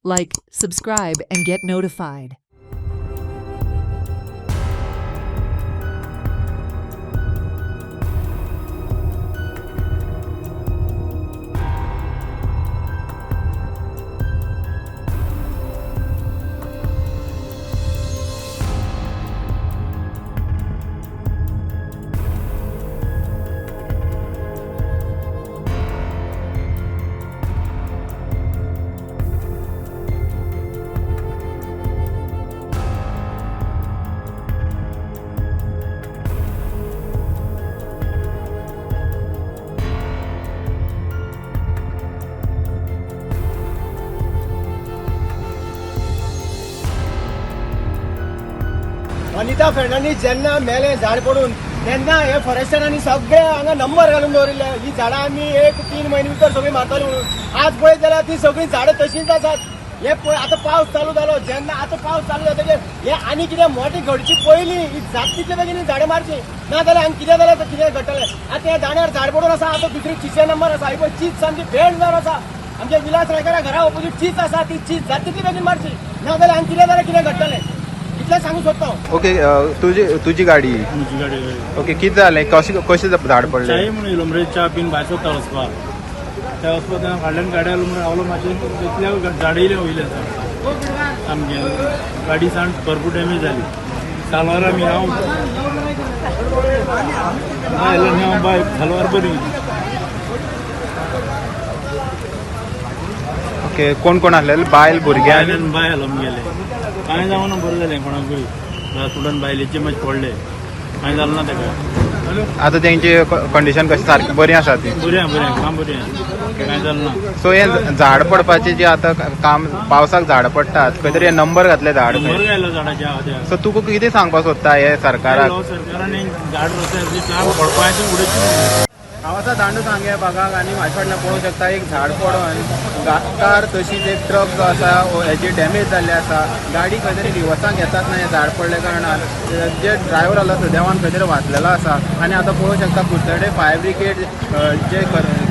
Like, subscribe, and get notified. Anita Fernandes जेन्ना मेले झाड पडून तेन्ना हे फॉरेस्टरांनी सगळे हांगा नंबर घालून दवरिल्ले ही झाडां आमी 1-3 म्हयने भितर सगळी मारतली म्हणून आज पळयत जाल्यार ती सगळी झाडां तशींच आसात. हे पळय आतां पावस चालू जालो जेन्ना आतां पावस चालू जातकीर हे आनी कितें मोठी घडची पयलीं ही जात तितले बेगीन ही झाडां मारची ना जाल्यार हांगा कितें जाल्यार कितें घडटलें. आतां हे दाण्यार झाड पडून आसा आतां दुसरी 300 नंबर आसा ही पळय चीज सामकी भेंडदार आसा आमच्या विलास रायकरा घरा ऑपोजीट चीज आसा ती चीज जात तितली बेगीन मारची ना जाल्यार हांगा कितें जाल्यार कितें घडटलें इतलें सांगू सोदता हांव. ओके तुझी गाडी म्हजी गाडी ओके कितें जालें कशें झाड पडलें चाय म्हणून येयलो मरे च्या पिन भायर सोदता वचपाक त्या वचपाक तेन्ना फाटल्यान गाडी आलो म्हणून रावलो मातशें तितल्या झाड येयले वयले सामकें गाडी साण भरपूर डॅमेज जाली सालवार आमी हांव आयलो न्ही हांव बायक सालवार बरी ओके कोण कोण आसलेले बायल भुरगे आनी आयल्यान बाय आलो गेले कांय जावना बरें जालें कोणाकूय स्टुडंट बायलेचे मातशें पडले कांय जालें ना ताका आतां तेंची कंडिशन कशी सारकी बरी आसा ती बरें काम बरें कांय जालें ना. सो हे झाड पडपाचें जे आतां काम पावसाक झाड पडटात खंय तरी हे नंबर घातले झाड बरें गायलो झाडाच्या हात्यार सो तुका कितें सांगपाक सोदता हे सरकाराक सरकारान झाड रस्त्यार पडपाचें उडयचें हांव आतां दांडू सांगे भागाक आनी म्हाजे फाटल्यान पळोवंक शकता एक झाड पडोन कार तशीच एक ट्रक जो आसा हेजी डॅमेज जाल्ली आसा गाडी खंय तरी रिवर्साक येतात ना हें झाड पडले कारणान जे ड्रायव्हर आसा तो देवान खंय तरी वाचलेलो आसा आनी आतां पळोवंक शकता कुडचडे फायर ब्रिगेड जे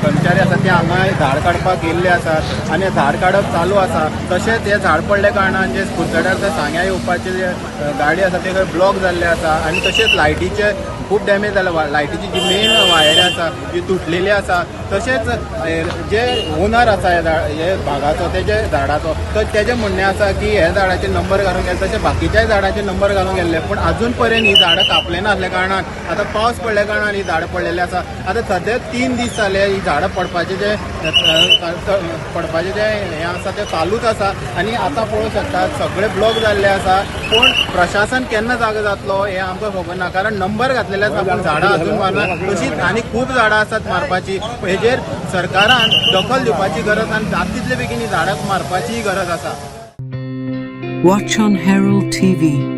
कर्मचारी आसा ते हांगा झाड काडपाक येयल्ले आसात आनी झाड काडप चालू आसा तशेंच हे झाड पडले कारणान जे कुडचड्यार ते सांग्या येवपाचे जे गाडी आसा ते खंय ब्लॉक जाल्ले आसा आनी तशेंच लायटीचे खूब डॅमेज जाला लायटीची जी मेन वायरी आसा जी तुटलेली आसा तशेंच जे ओनर आसा हे भागाचो तेजे झाडाचो तर तेजें म्हणणें आसा की हे झाडाचे नंबर घालूंक गेले तशें बाकीच्याय झाडाचे नंबर घालूंक गेल्ले पूण अजून पर्यंत ही झाडां कापले नासल्या कारणान आतां पावस पडल्या कारणान ही झाडां पडलेली आसा. आतां सद्या 3 दीस जाले ही झाडां पडपाचे जे हें आसा तें चालूच आसा आनी आतां पळोवंक शकतात सगळे ब्लॉक जाल्ले आसा पूण प्रशासन केन्ना जागो जातलो हें आमकां खबर ना कारण नंबर घातलेले आसा पूण झाडां अजून मारना तशींच आनी खूब झाडां आसात मारपाची हेजेर सरकारान दखल दिवपाची गरज आनी जाता तितले बेगीन ही झाडां मारपाची गरज आसा. Watch on Herald TV.